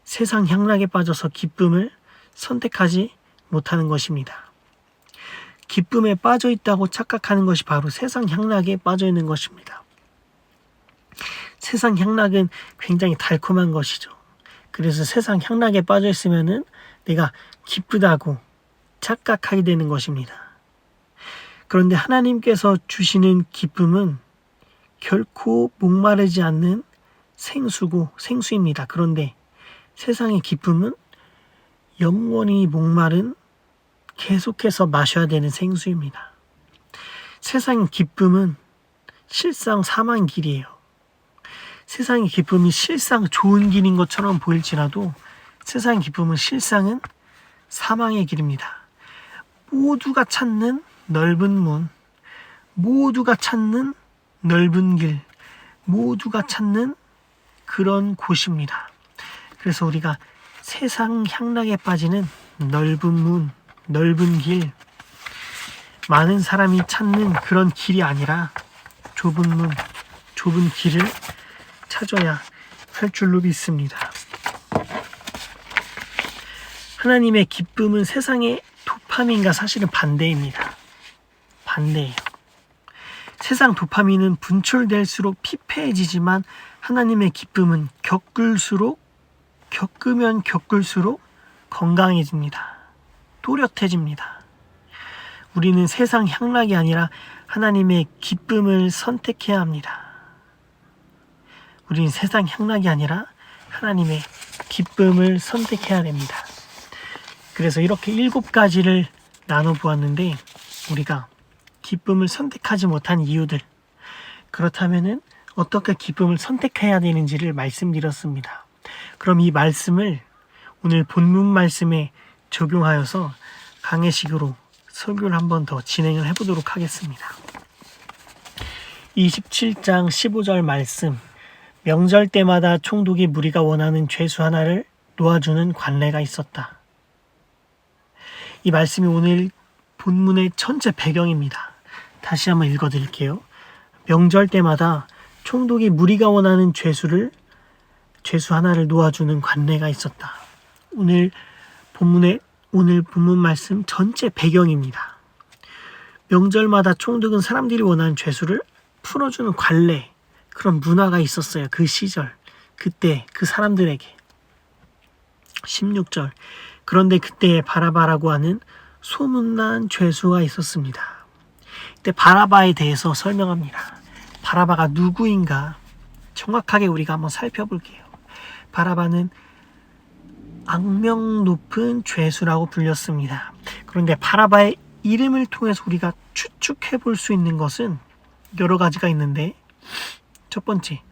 세상 향락에 빠져서 기쁨을 선택하지 못하는 것입니다. 기쁨에 빠져 있다고 착각하는 것이 바로 세상 향락에 빠져 있는 것입니다. 세상 향락은 굉장히 달콤한 것이죠. 그래서 세상 향락에 빠져 있으면은 내가 기쁘다고 착각하게 되는 것입니다. 그런데 하나님께서 주시는 기쁨은 결코 목마르지 않는 생수입니다. 그런데 세상의 기쁨은 영원히 목마른 계속해서 마셔야 되는 생수입니다. 세상의 기쁨은 실상 사망 길이에요. 세상의 기쁨이 실상 좋은 길인 것처럼 보일지라도 세상의 기쁨은 실상은 사망의 길입니다. 모두가 찾는 넓은 문, 모두가 찾는 넓은 길, 모두가 찾는 그런 곳입니다. 그래서 우리가 세상 향락에 빠지는 넓은 문, 넓은 길, 많은 사람이 찾는 그런 길이 아니라 좁은 문, 좁은 길을 찾아야 할 줄로 믿습니다. 하나님의 기쁨은 세상의 도파민과 사실은 반대입니다. 반대예요. 세상 도파민은 분출될수록 피폐해지지만 하나님의 기쁨은 겪으면 겪을수록 건강해집니다. 또렷해집니다. 우리는 세상 향락이 아니라 하나님의 기쁨을 선택해야 합니다. 우리는 세상 향락이 아니라 하나님의 기쁨을 선택해야 됩니다. 그래서 이렇게 7가지를 나눠보았는데 우리가 기쁨을 선택하지 못한 이유들, 그렇다면은 어떻게 기쁨을 선택해야 되는지를 말씀드렸습니다. 그럼 이 말씀을 오늘 본문 말씀에 적용하여서 강해식으로 설교를 한번 더 진행을 해보도록 하겠습니다. 27장 15절 말씀, 명절 때마다 총독이 무리가 원하는 죄수 하나를 놓아주는 관례가 있었다. 이 말씀이 오늘 본문의 전체 배경입니다. 다시 한번 읽어드릴게요. 명절 때마다 총독이 무리가 원하는 죄수 하나를 놓아주는 관례가 있었다. 오늘 본문 말씀 전체 배경입니다. 명절마다 총독은 사람들이 원하는 죄수를 풀어주는 관례, 그런 문화가 있었어요. 그 시절, 그때 그 사람들에게. 16절, 그런데 그때에 바라바라고 하는 소문난 죄수가 있었습니다. 이때 바라바에 대해서 설명합니다. 바라바가 누구인가 정확하게 우리가 한번 살펴볼게요. 바라바는 악명 높은 죄수라고 불렸습니다. 그런데 바라바의 이름을 통해서 우리가 추측해 볼 수 있는 것은 여러 가지가 있는데, 첫 번째,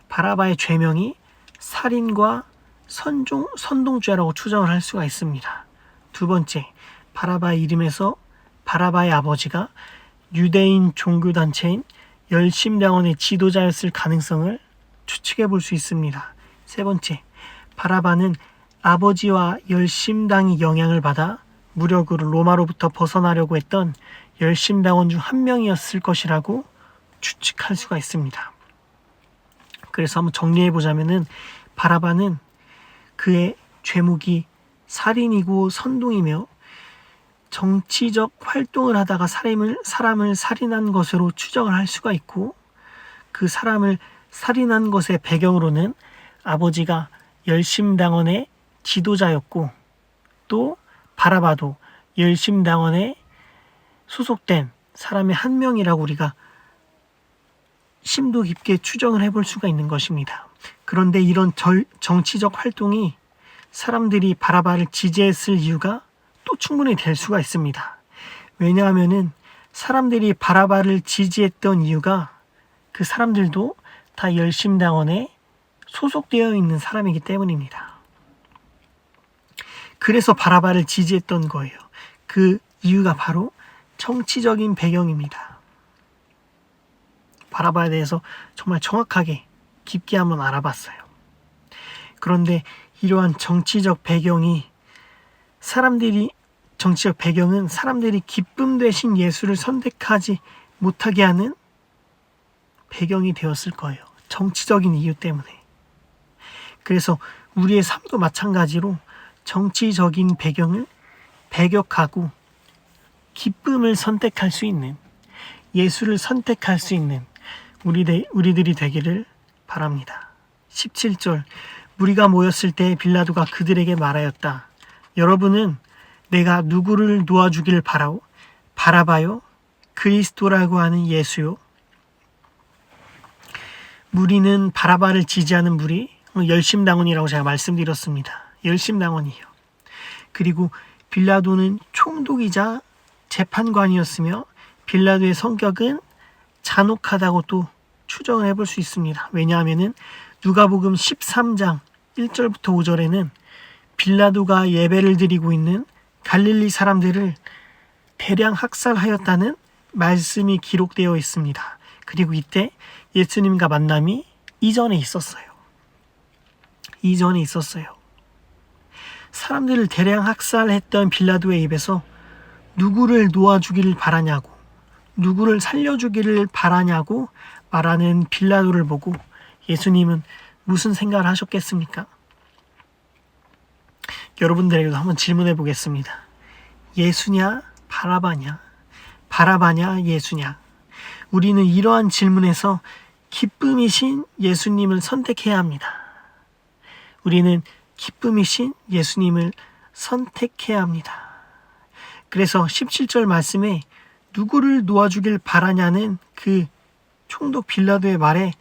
바라바의 죄명이 살인과 선동죄라고 추정을 할 수가 있습니다. 두 번째, 바라바의 이름에서 바라바의 아버지가 유대인 종교단체인 열심당원의 지도자였을 가능성을 추측해 볼 수 있습니다. 세 번째, 바라바는 아버지와 열심당이 영향을 받아 무력으로 로마로부터 벗어나려고 했던 열심당원 중 한 명이었을 것이라고 추측할 수가 있습니다. 그래서 한번 정리해 보자면은, 바라바는 그의 죄목이 살인이고 선동이며 정치적 활동을 하다가 사람을 살인한 것으로 추정을 할 수가 있고, 그 사람을 살인한 것의 배경으로는 아버지가 열심당원의 지도자였고, 또 바라바도 열심당원에 소속된 사람의 한 명이라고 우리가 심도 깊게 추정을 해볼 수가 있는 것입니다. 그런데 이런 정치적 활동이 사람들이 바라바를 지지했을 이유가 또 충분히 될 수가 있습니다. 왜냐하면은 사람들이 바라바를 지지했던 이유가 그 사람들도 다 열심당원에 소속되어 있는 사람이기 때문입니다. 그래서 바라바를 지지했던 거예요. 그 이유가 바로 정치적인 배경입니다. 바라바에 대해서 정말 정확하게 깊게 한번 알아봤어요. 그런데 이러한 정치적 배경은 사람들이 기쁨 대신 예수를 선택하지 못하게 하는 배경이 되었을 거예요. 정치적인 이유 때문에. 그래서 우리의 삶도 마찬가지로 정치적인 배경을 배격하고 기쁨을 선택할 수 있는, 예수를 선택할 수 있는 우리들이 되기를 바랍니다. 17절, 무리가 모였을 때 빌라도가 그들에게 말하였다. 여러분은 내가 누구를 놓아주길 바라봐요? 그리스도라고 하는 예수요. 무리는 바라바를 지지하는 무리, 열심당원이라고 제가 말씀드렸습니다. 열심당원이요. 그리고 빌라도는 총독이자 재판관이었으며 빌라도의 성격은 잔혹하다고 또 추정을 해볼 수 있습니다. 왜냐하면 누가복음 13장 1절부터 5절에는 빌라도가 예배를 드리고 있는 갈릴리 사람들을 대량 학살하였다는 말씀이 기록되어 있습니다. 그리고 이때 예수님과 만남이 이전에 있었어요. 사람들을 대량 학살했던 빌라도의 입에서 누구를 놓아주기를 바라냐고, 누구를 살려주기를 바라냐고 말하는 빌라도를 보고 예수님은 무슨 생각을 하셨겠습니까? 여러분들에게도 한번 질문해 보겠습니다. 예수냐 바라바냐? 바라바냐 예수냐? 우리는 이러한 질문에서 기쁨이신 예수님을 선택해야 합니다. 우리는 기쁨이신 예수님을 선택해야 합니다. 그래서 17절 말씀에 누구를 놓아주길 바라냐는 그 총독 빌라도의 말에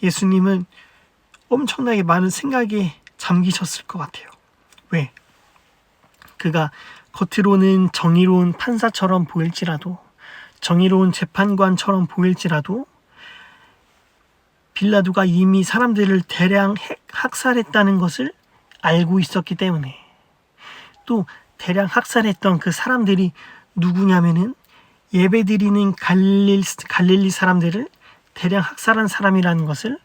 예수님은 엄청나게 많은 생각에 잠기셨을 것 같아요. 왜? 그가 겉으로는 정의로운 판사처럼 보일지라도, 정의로운 재판관처럼 보일지라도 빌라도가 이미 사람들을 대량 학살했다는 것을 알고 있었기 때문에, 또 대량 학살했던 그 사람들이 누구냐면은 예배드리는 갈릴리 사람들을 대량 학살한 사람이라는 것을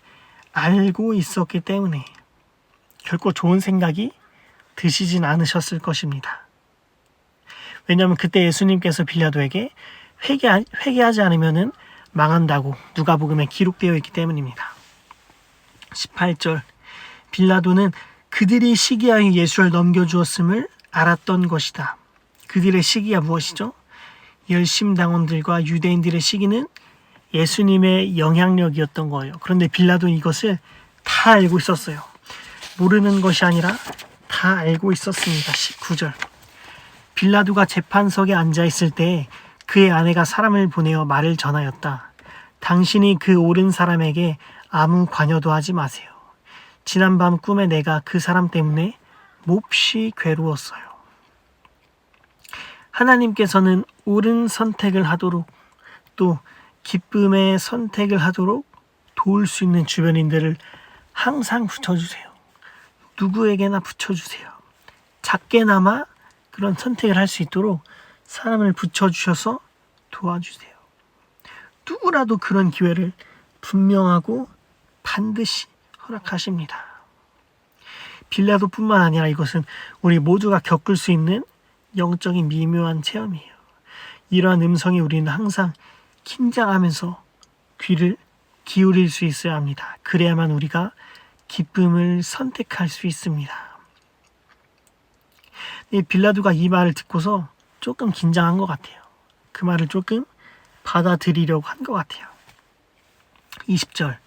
알고 있었기 때문에 결코 좋은 생각이 드시진 않으셨을 것입니다. 왜냐하면 그때 예수님께서 빌라도에게 회개하지 않으면 망한다고 누가복음에 기록되어 있기 때문입니다. 18절, 빌라도는 그들이 시기하여 예수를 넘겨주었음을 알았던 것이다. 그들의 시기가 무엇이죠? 열심당원들과 유대인들의 시기는 예수님의 영향력이었던 거예요. 그런데 빌라도는 이것을 다 알고 있었어요. 모르는 것이 아니라 다 알고 있었습니다. 19절, 빌라도가 재판석에 앉아있을 때 그의 아내가 사람을 보내어 말을 전하였다. 당신이 그 옳은 사람에게 아무 관여도 하지 마세요. 지난밤 꿈에 내가 그 사람 때문에 몹시 괴로웠어요. 하나님께서는 옳은 선택을 하도록, 또 기쁨의 선택을 하도록 도울 수 있는 주변인들을 항상 붙여주세요. 누구에게나 붙여주세요. 작게나마 그런 선택을 할 수 있도록 사람을 붙여주셔서 도와주세요. 누구라도 그런 기회를 분명하고 반드시 허락하십니다. 빌라도뿐만 아니라 이것은 우리 모두가 겪을 수 있는 영적인 미묘한 체험이에요. 이러한 음성에 우리는 항상 긴장하면서 귀를 기울일 수 있어야 합니다. 그래야만 우리가 기쁨을 선택할 수 있습니다. 빌라도가 이 말을 듣고서 조금 긴장한 것 같아요. 그 말을 조금 받아들이려고 한 것 같아요. 20절,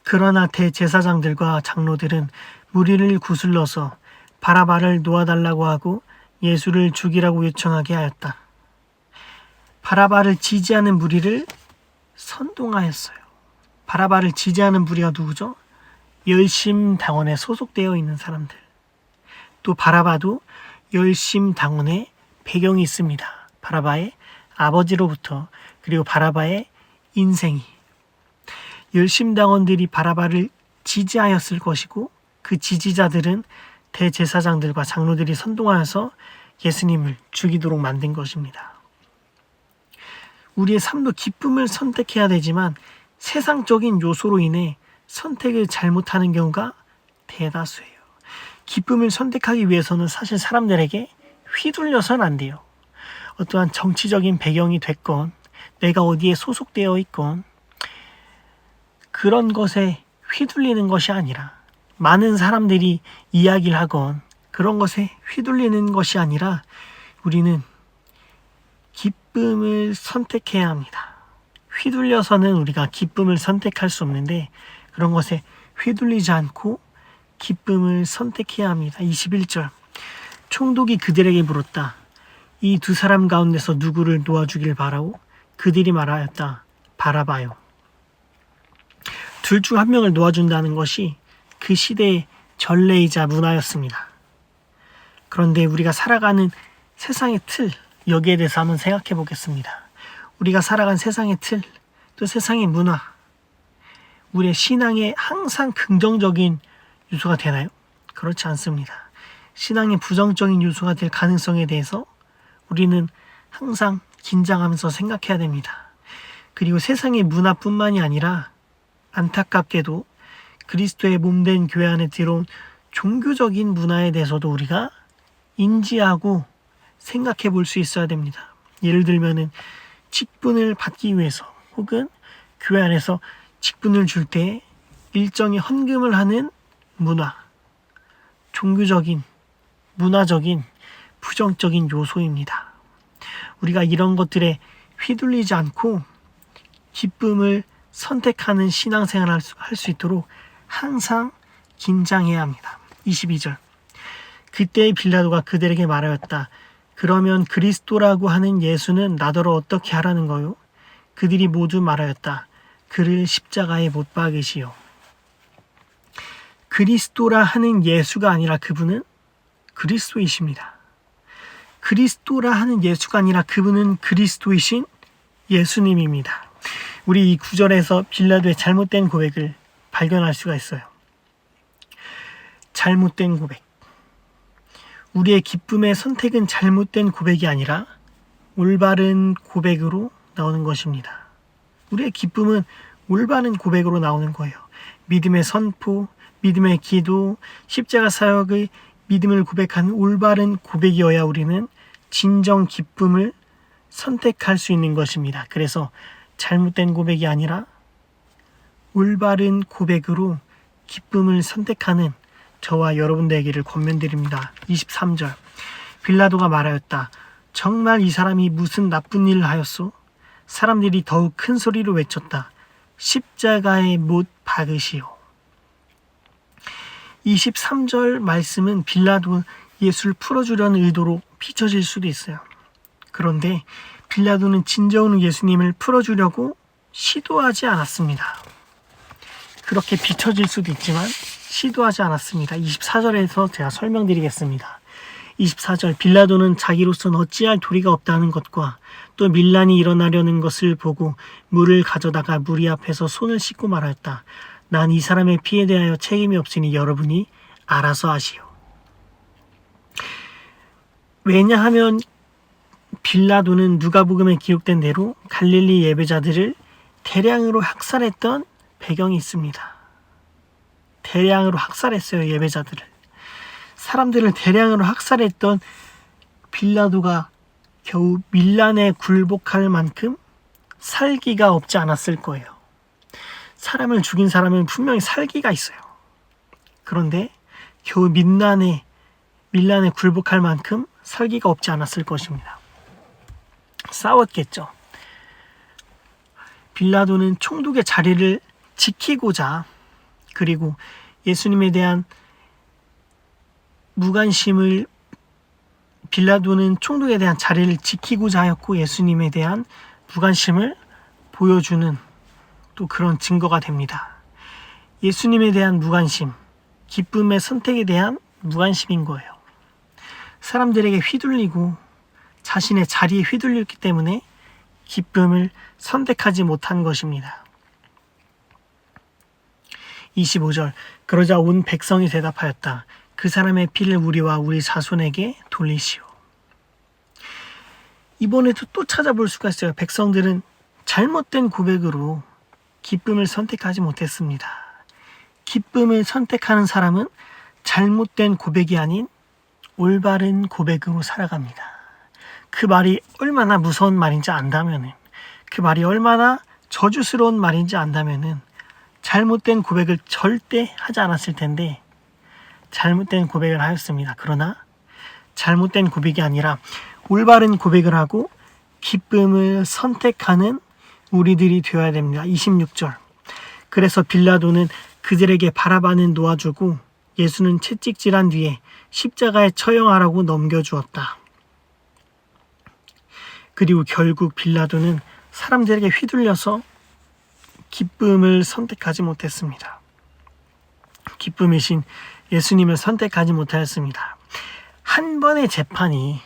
그러나 대제사장들과 장로들은 무리를 구슬러서 바라바를 놓아달라고 하고 예수를 죽이라고 요청하게 하였다. 바라바를 지지하는 무리를 선동하였어요. 바라바를 지지하는 무리가 누구죠? 열심당원에 소속되어 있는 사람들. 또 바라바도 열심당원의 배경이 있습니다. 바라바의 아버지로부터, 그리고 바라바의 인생이. 열심당원들이 바라바를 지지하였을 것이고, 그 지지자들은 대제사장들과 장로들이 선동하여서 예수님을 죽이도록 만든 것입니다. 우리의 삶도 기쁨을 선택해야 되지만 세상적인 요소로 인해 선택을 잘못하는 경우가 대다수예요. 기쁨을 선택하기 위해서는 사실 사람들에게 휘둘려서는 안 돼요. 어떠한 정치적인 배경이 됐건, 내가 어디에 소속되어 있건, 그런 것에 휘둘리는 것이 아니라, 많은 사람들이 이야기를 하건 그런 것에 휘둘리는 것이 아니라 우리는 기쁨을 선택해야 합니다. 휘둘려서는 우리가 기쁨을 선택할 수 없는데, 그런 것에 휘둘리지 않고 기쁨을 선택해야 합니다. 21절, 총독이 그들에게 물었다. 이 두 사람 가운데서 누구를 놓아주길 바라오? 그들이 말하였다. 바라바요. 둘 중 한 명을 놓아준다는 것이 그 시대의 전례이자 문화였습니다. 그런데 우리가 살아가는 세상의 틀, 여기에 대해서 한번 생각해 보겠습니다. 우리가 살아간 세상의 틀, 또 세상의 문화, 우리의 신앙에 항상 긍정적인 요소가 되나요? 그렇지 않습니다. 신앙의 부정적인 요소가 될 가능성에 대해서 우리는 항상 긴장하면서 생각해야 됩니다. 그리고 세상의 문화뿐만이 아니라 안타깝게도 그리스도의 몸된 교회 안에 들어온 종교적인 문화에 대해서도 우리가 인지하고 생각해 볼 수 있어야 됩니다. 예를 들면은 직분을 받기 위해서, 혹은 교회 안에서 직분을 줄 때 일정의 헌금을 하는 문화, 종교적인, 문화적인, 부정적인 요소입니다. 우리가 이런 것들에 휘둘리지 않고 기쁨을 선택하는 신앙생활을 할 수 있도록 항상 긴장해야 합니다. 22절, 그때 빌라도가 그들에게 말하였다. 그러면 그리스도라고 하는 예수는 나더러 어떻게 하라는 거요? 그들이 모두 말하였다. 그를 십자가에 못 박으시오. 그리스도라 하는 예수가 아니라 그분은 그리스도이십니다. 그리스도라 하는 예수가 아니라 그분은 그리스도이신 예수님입니다. 우리 이 구절에서 빌라도의 잘못된 고백을 발견할 수가 있어요. 잘못된 고백. 우리의 기쁨의 선택은 잘못된 고백이 아니라 올바른 고백으로 나오는 것입니다. 우리의 기쁨은 올바른 고백으로 나오는 거예요. 믿음의 선포, 믿음의 기도, 십자가 사역의 믿음을 고백하는 올바른 고백이어야 우리는 진정 기쁨을 선택할 수 있는 것입니다. 그래서 잘못된 고백이 아니라 올바른 고백으로 기쁨을 선택하는 저와 여러분들에게를 권면드립니다. 23절 빌라도가 말하였다. 정말 이 사람이 무슨 나쁜 일을 하였소? 사람들이 더욱 큰 소리로 외쳤다. 십자가에 못 박으시오. 23절 말씀은 빌라도 예수를 풀어주려는 의도로 비춰질 수도 있어요. 그런데 빌라도는 진정으로 예수님을 풀어주려고 시도하지 않았습니다. 그렇게 비춰질 수도 있지만 시도하지 않았습니다. 24절에서 제가 설명드리겠습니다. 24절 빌라도는 자기로서는 어찌할 도리가 없다는 것과 또 밀란이 일어나려는 것을 보고 물을 가져다가 무리 앞에서 손을 씻고 말하였다. 난 이 사람의 피에 대하여 책임이 없으니 여러분이 알아서 하시오. 왜냐하면 빌라도는 누가복음에 기록된 대로 갈릴리 예배자들을 대량으로 학살했던 배경이 있습니다. 대량으로 학살했어요. 예배자들을. 사람들을 대량으로 학살했던 빌라도가 겨우 밀란에 굴복할 만큼 살기가 없지 않았을 거예요. 사람을 죽인 사람은 분명히 살기가 있어요. 그런데 겨우 밀란에 굴복할 만큼 살기가 없지 않았을 것입니다. 싸웠겠죠. 빌라도는 총독의 자리를 지키고자 그리고 예수님에 대한 무관심을 빌라도는 총독에 대한 자리를 지키고자 하였고 예수님에 대한 무관심을 보여주는 또 그런 증거가 됩니다. 예수님에 대한 무관심, 기쁨의 선택에 대한 무관심인 거예요. 사람들에게 휘둘리고 자신의 자리에 휘둘렸기 때문에 기쁨을 선택하지 못한 것입니다. 25절 그러자 온 백성이 대답하였다. 그 사람의 피를 우리와 우리 자손에게 돌리시오. 이번에도 또 찾아볼 수가 있어요. 백성들은 잘못된 고백으로 기쁨을 선택하지 못했습니다. 기쁨을 선택하는 사람은 잘못된 고백이 아닌 올바른 고백으로 살아갑니다. 그 말이 얼마나 무서운 말인지 안다면은, 그 말이 얼마나 저주스러운 말인지 안다면은 잘못된 고백을 절대 하지 않았을 텐데 잘못된 고백을 하였습니다. 그러나 잘못된 고백이 아니라 올바른 고백을 하고 기쁨을 선택하는 우리들이 되어야 됩니다. 26절 그래서 빌라도는 그들에게 바라바는 놓아주고 예수는 채찍질한 뒤에 십자가에 처형하라고 넘겨주었다. 그리고 결국 빌라도는 사람들에게 휘둘려서 기쁨을 선택하지 못했습니다. 기쁨이신 예수님을 선택하지 못하였습니다. 한 번의 재판이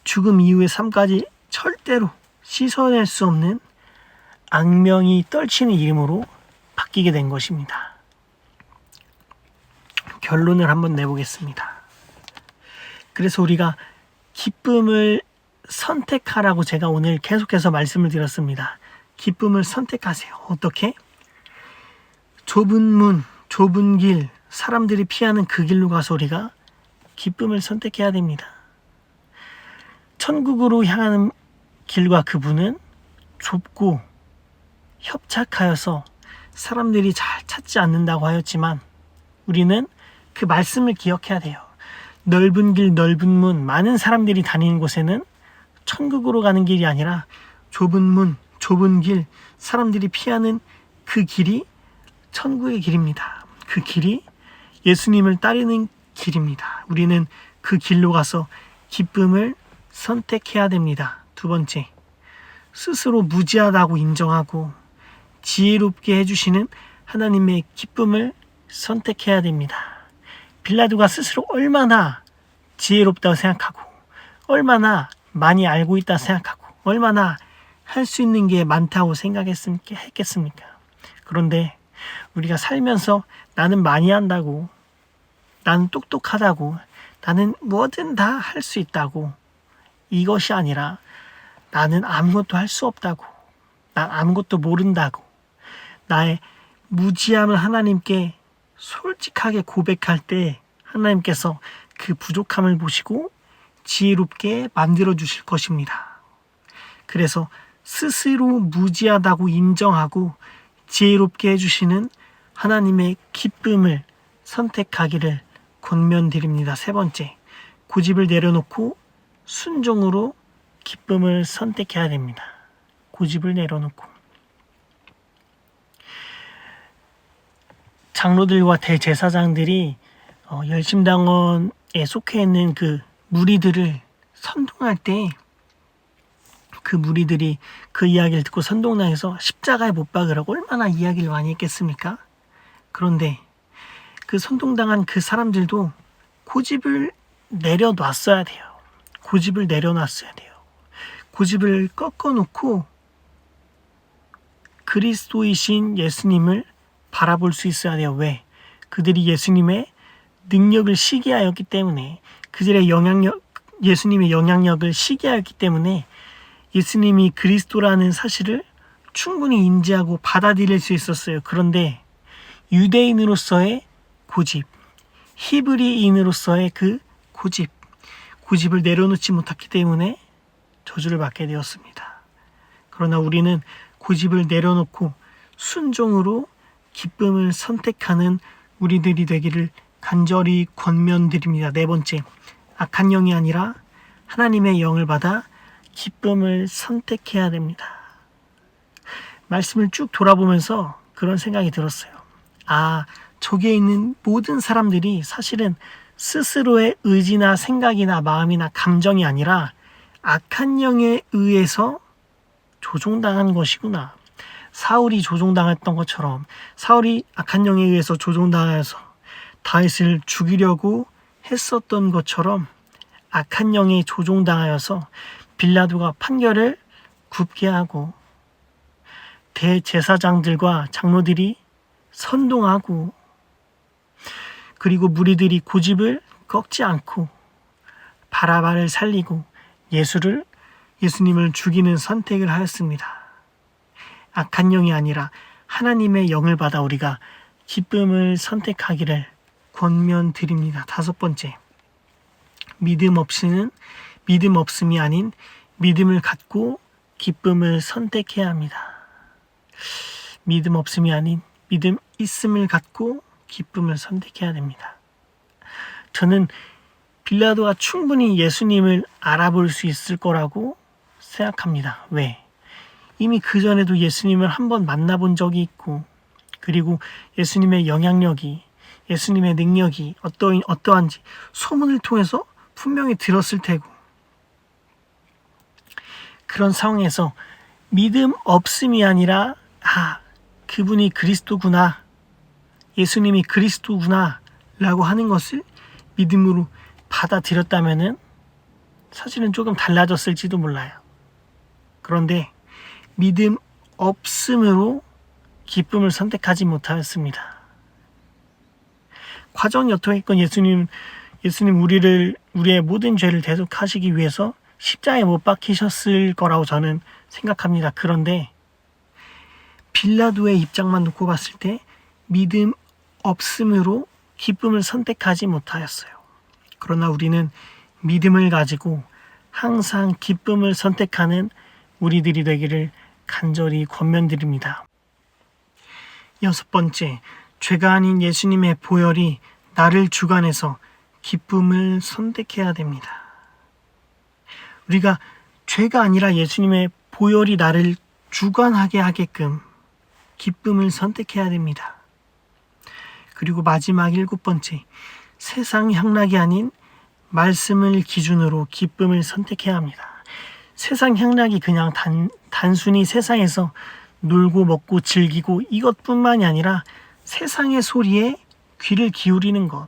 죽음 이후의 삶까지 절대로 씻어낼 수 없는 악명이 떨치는 이름으로 바뀌게 된 것입니다. 결론을 한번 내보겠습니다. 그래서 우리가 기쁨을 선택하라고 제가 오늘 계속해서 말씀을 드렸습니다. 기쁨을 선택하세요. 어떻게? 좁은 문, 좁은 길, 사람들이 피하는 그 길로 가서 우리가 기쁨을 선택해야 됩니다. 천국으로 향하는 길과 그 문은 좁고 협착하여서 사람들이 잘 찾지 않는다고 하였지만 우리는 그 말씀을 기억해야 돼요. 넓은 길, 넓은 문, 많은 사람들이 다니는 곳에는 천국으로 가는 길이 아니라 좁은 문, 좁은 길, 사람들이 피하는 그 길이 천국의 길입니다. 그 길이 예수님을 따르는 길입니다. 우리는 그 길로 가서 기쁨을 선택해야 됩니다. 두 번째, 스스로 무지하다고 인정하고 지혜롭게 해주시는 하나님의 기쁨을 선택해야 됩니다. 빌라도가 스스로 얼마나 지혜롭다고 생각하고 얼마나 많이 알고 있다 생각하고 얼마나 할 수 있는 게 많다고 했겠습니까? 그런데 우리가 살면서 나는 많이 한다고, 나는 똑똑하다고, 나는 뭐든 다 할 수 있다고, 이것이 아니라 나는 아무것도 할 수 없다고, 난 아무것도 모른다고, 나의 무지함을 하나님께 솔직하게 고백할 때 하나님께서 그 부족함을 보시고 지혜롭게 만들어 주실 것입니다. 그래서 스스로 무지하다고 인정하고 지혜롭게 해주시는 하나님의 기쁨을 선택하기를 권면드립니다. 세 번째, 고집을 내려놓고 순종으로 기쁨을 선택해야 됩니다. 고집을 내려놓고. 장로들과 대제사장들이 열심당원에 속해 있는 그 무리들을 선동할 때 그 무리들이 그 이야기를 듣고 선동당해서 십자가에 못 박으라고 얼마나 이야기를 많이 했겠습니까? 그런데 그 선동당한 그 사람들도 고집을 내려놨어야 돼요. 고집을 내려놨어야 돼요. 고집을 꺾어놓고 그리스도이신 예수님을 바라볼 수 있어야 돼요. 왜? 그들이 예수님의 능력을 시기하였기 때문에, 그들의 예수님의 영향력을 시기하였기 때문에 예수님이 그리스도라는 사실을 충분히 인지하고 받아들일 수 있었어요. 그런데 유대인으로서의 고집, 히브리인으로서의 그 고집을 내려놓지 못했기 때문에 저주를 받게 되었습니다. 그러나 우리는 고집을 내려놓고 순종으로 기쁨을 선택하는 우리들이 되기를 간절히 권면드립니다. 네 번째, 악한 영이 아니라 하나님의 영을 받아 기쁨을 선택해야 됩니다. 말씀을 쭉 돌아보면서 그런 생각이 들었어요. 저기에 있는 모든 사람들이 사실은 스스로의 의지나 생각이나 마음이나 감정이 아니라 악한 영에 의해서 조종당한 것이구나. 사울이 조종당했던 것처럼, 사울이 악한 영에 의해서 조종당해서 다윗을 죽이려고 했었던 것처럼 악한 영에 조종당하여서 빌라도가 판결을 굽게 하고 대제사장들과 장로들이 선동하고, 그리고 무리들이 고집을 꺾지 않고 바라바를 살리고 예수님을 죽이는 선택을 하였습니다. 악한 영이 아니라 하나님의 영을 받아 우리가 기쁨을 선택하기를 권면드립니다. 다섯 번째, 믿음 없음이 아닌 믿음을 갖고 기쁨을 선택해야 합니다. 믿음 없음이 아닌 믿음 있음을 갖고 기쁨을 선택해야 됩니다. 저는 빌라도가 충분히 예수님을 알아볼 수 있을 거라고 생각합니다. 왜? 이미 그전에도 예수님을 한번 만나본 적이 있고, 그리고 예수님의 영향력이, 예수님의 능력이 어떠한지 소문을 통해서 분명히 들었을 테고, 그런 상황에서 믿음 없음이 아니라 그분이 그리스도구나, 예수님이 그리스도구나 라고 하는 것을 믿음으로 받아들였다면은 사실은 조금 달라졌을지도 몰라요. 그런데 믿음 없음으로 기쁨을 선택하지 못하였습니다. 과정이 어떠했건 예수님 우리의 모든 죄를 대속하시기 위해서 십자가에 못 박히셨을 거라고 저는 생각합니다. 그런데 빌라도의 입장만 놓고 봤을 때 믿음 없음으로 기쁨을 선택하지 못하였어요. 그러나 우리는 믿음을 가지고 항상 기쁨을 선택하는 우리들이 되기를 간절히 권면드립니다. 여섯 번째, 죄가 아닌 예수님의 보혈이 나를 주관해서 기쁨을 선택해야 됩니다. 우리가 죄가 아니라 예수님의 보혈이 나를 주관하게 하게끔 기쁨을 선택해야 됩니다. 그리고 마지막 일곱 번째, 세상 향락이 아닌 말씀을 기준으로 기쁨을 선택해야 합니다. 세상 향락이 그냥 단순히 세상에서 놀고 먹고 즐기고 이것뿐만이 아니라 세상의 소리에 귀를 기울이는 것,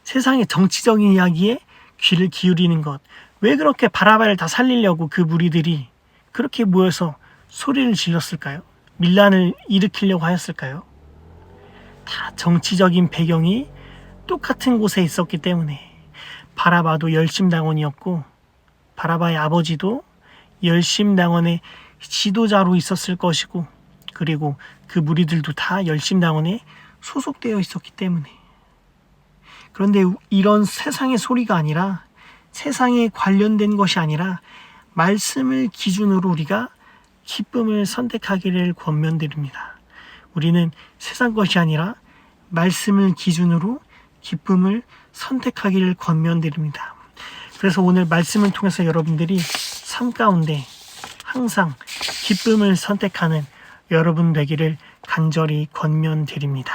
세상의 정치적인 이야기에 귀를 기울이는 것. 왜 그렇게 바라바를 다 살리려고 그 무리들이 그렇게 모여서 소리를 질렀을까요? 밀란을 일으키려고 하였을까요? 다 정치적인 배경이 똑같은 곳에 있었기 때문에 바라바도 열심당원이었고 바라바의 아버지도 열심당원의 지도자로 있었을 것이고 그리고 그 무리들도 다 열심당원에 소속되어 있었기 때문에 그런데 이런 세상의 소리가 아니라 세상에 관련된 것이 아니라 말씀을 기준으로 우리가 기쁨을 선택하기를 권면드립니다. 우리는 세상 것이 아니라 말씀을 기준으로 기쁨을 선택하기를 권면드립니다. 그래서 오늘 말씀을 통해서 여러분들이 삶 가운데 항상 기쁨을 선택하는 여러분 되기를 간절히 권면드립니다.